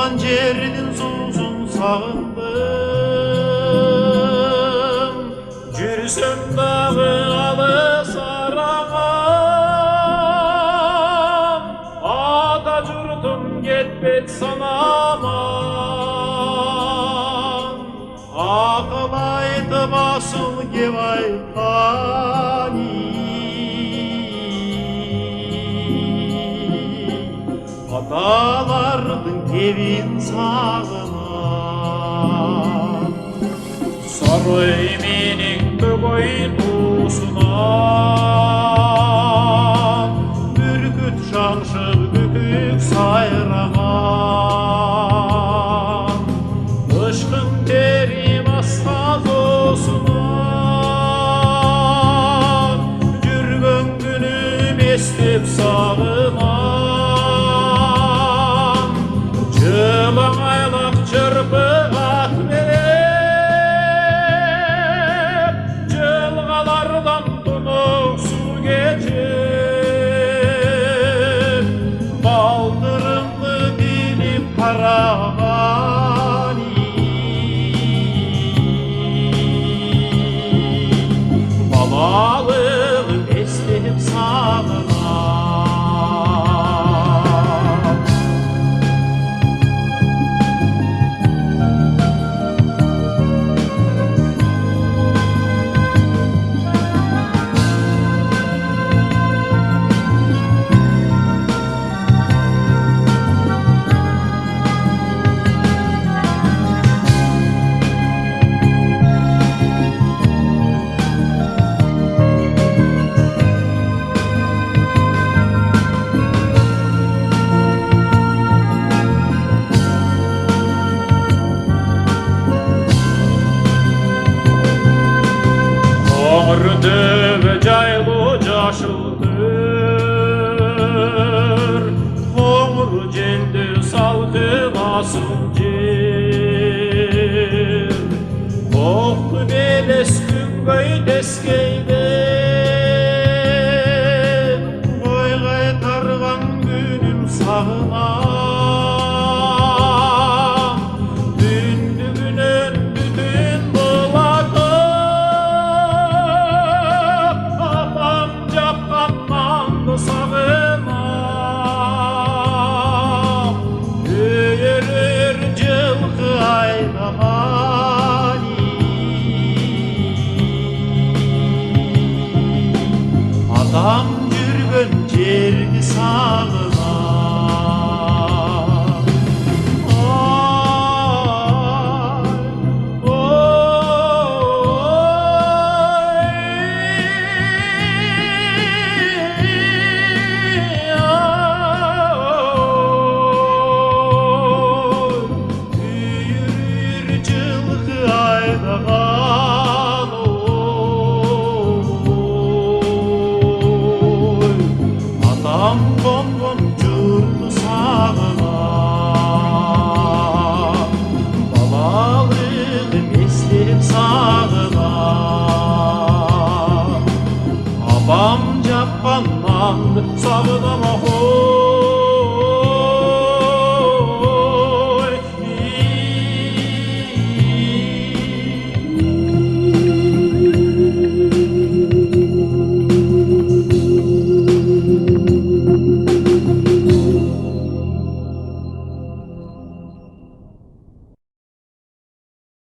Туған жердің сусун сағындым, жүрсем дағы алыс араған, ата жұртым кетпек санаман. Ақыл айтып асыл кеп айтқаны, аталардың кебін сағынам. Сарой менің бөгөй туысынан, бүркіт шаңшық күтік сайраған. Ұшқын терім астаз осынан, жүрген күнім естеп сағынам. Жылың айлық жырпы ат беріп, жылғалардан тұнық су кешіп, балтырымды биліп қараған, балалығым естеп сағынам. Дөбі жайлы жашылдыр, қоңыр желді салқыласын жер. Оқты белес күнгөй дескейді, ойғай тарған күнім сағынам. Түндігінен бүтін бұлады, сағынам. Үйірір жылқы айдаған, адам жүрген жерді сағынам.